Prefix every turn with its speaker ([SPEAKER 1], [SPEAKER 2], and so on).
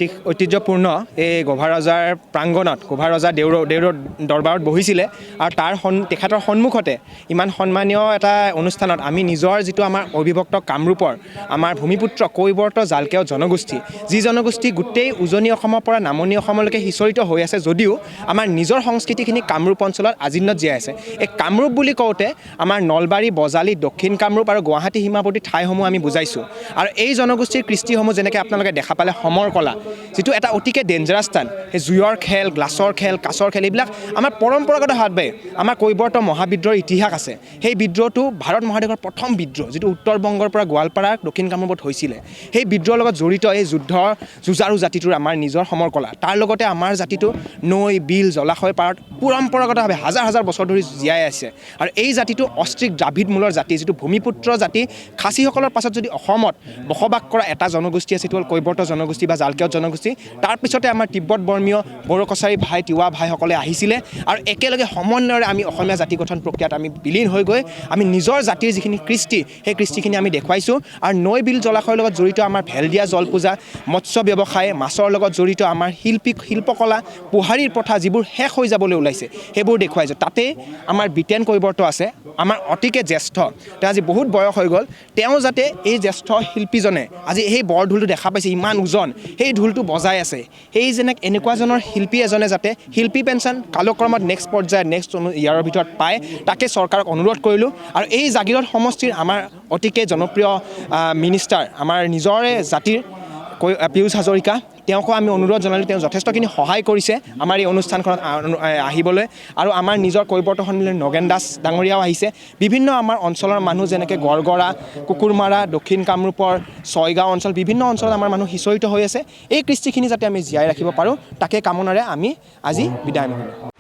[SPEAKER 1] ঐতিহ্যপূৰ্ণ এই গোভা ৰজাৰ প্ৰাংগণত গোভা ৰজা দেউৰৰ দৰবাৰত বহিছিলে আৰু তেখেতৰ সন্মুখতে ইমান সন্মানীয় এটা অনুষ্ঠানত আমি নিজৰ যিটো আমাৰ অবিভক্ত কামৰূপৰ আমাৰ ভূমিপুত্ৰ কৈৱৰ্ত জালকেও জনগোষ্ঠী যি জনগোষ্ঠী গোটেই উজনি অসমৰ পৰা নামনি অসমলৈকে সিঁচৰিত হৈ আছে যদিও আমাৰ নিজৰ সংস্কৃতিখিনি কামৰূপ অঞ্চলত আজিন্নত জীয়াই আছে। এই কামৰূপ বুলি কওঁতে আমাৰ নলবাৰী বজালী দক্ষিণ কামৰূপ আৰু গুৱাহাটী সীমাৱৰ্তী ঠাইসমূহ আমি বুজাইছোঁ আৰু এই জনগোষ্ঠীৰ কৃষ্টিসমূহ যেনেকৈ আপোনালোকে দেখা পালে সমৰ কলা যিটো এটা অতিকে ডেঞ্জাৰাছ স্থান সেই জুয়ৰ খেল গ্লাছৰ খেল কাছৰ খেল এইবিলাক আমাৰ পৰম্পৰাগতভাৱে আমাৰ কৈৱৰ্ত মহাবিদ্ৰোহৰ ইতিহাস আছে। সেই বিদ্ৰোহটো ভাৰত মহাদেশৰ প্ৰথম বিদ্ৰোহ যিটো উত্তৰ বংগৰ পৰা গোৱালপাৰা দক্ষিণ কামৰূপত হৈছিলে। সেই বিদ্ৰোহৰ লগত জড়িত এই যুঁজাৰু জাতিটোৰ আমাৰ নিজৰ সমৰ কলা তাৰ লগতে আমাৰ জাতিটো নৈ বিল জলাশয় পাৰত পৰম্পৰাগতভাৱে হাজাৰ হাজাৰ বছৰ ধৰি জীয়াই আছে আৰু এই জাতিটো অষ্ট্ৰিক দ্ৰাবিড মূলৰ জাতি যিটো ভূমিপুত্ৰ জাতি খাচীসকলৰ পাছত যদি অসমত বসবাস কৰা এটা জনগোষ্ঠী আছে সেইটো হ'ল কৈৱৰ্ত জনগোষ্ঠী বা জালকেও জনগোষ্ঠী। তাৰপিছতে আমাৰ তিব্বত বৰ্মীয় বড়ো কছাৰী ভাই তিৱা ভাইসকলে আহিছিলে আৰু একেলগে সমন্বয়ৰে আমি অসমীয়া জাতি গঠন প্ৰক্ৰিয়াত আমি বিলীন হৈ গৈ আমি নিজৰ জাতিৰ যিখিনি কৃষ্টি সেই কৃষ্টিখিনি আমি দেখুৱাইছোঁ আৰু নৈ বিল জলাশয়ৰ লগত জড়িত আমাৰ ভেলদিয়া জল পূজা মৎস্য ব্যৱসায় মাছৰ লগত জড়িত আমাৰ শিল্পকলা পোহাৰীৰ প্ৰথা যিবোৰ শেষ হৈ যাবলৈ ওলাইছে সেইবোৰ দেখুৱাইছোঁ। তাতে আমাৰ বিতেন কৈৱৰ্ত আছে আমাৰ অতিকে জ্যেষ্ঠ তেওঁ আজি বহুত বয়স হৈ গ'ল তেওঁ যাতে এই জ্যেষ্ঠ শিল্পীজনে আজি সেই বৰঢোলটো দেখা পাইছে ইমান ওজন সেই ঢোলটো বজাই আছে সেই এনেকুৱাজনৰ শিল্পী এজনে যাতে শিল্পী পেঞ্চন কালক্ৰমত নেক্সট পৰ্যায়ত নেক্সট ইয়াৰৰ ভিতৰত পায় তাকে চৰকাৰক অনুৰোধ কৰিলোঁ আৰু এই জাগিৰোড সমষ্টিৰ আমাৰ অতিকে জনপ্ৰিয় মিনিষ্টাৰ আমাৰ নিজৰে জাতিৰ পীয়ুষ হাজৰিকা তেওঁকো আমি অনুৰোধ জনালোঁ। তেওঁ যথেষ্টখিনি সহায় কৰিছে আমাৰ এই অনুষ্ঠানখনত আহিবলৈ আৰু আমাৰ নিজৰ কৈৱৰ্ত সন্মিলনী নগেন দাস ডাঙৰীয়াও আহিছে। বিভিন্ন আমাৰ অঞ্চলৰ মানুহ যেনেকৈ গড়গড়া কুকুৰমাৰা দক্ষিণ কামৰূপৰ ছয়গাঁও অঞ্চল বিভিন্ন অঞ্চলত আমাৰ মানুহ সিঁচৰিত হৈ আছে। এই কৃষ্টিখিনি যাতে আমি জীয়াই ৰাখিব পাৰোঁ তাকে কামনাৰে আমি আজি বিদায় মাৰিলোঁ।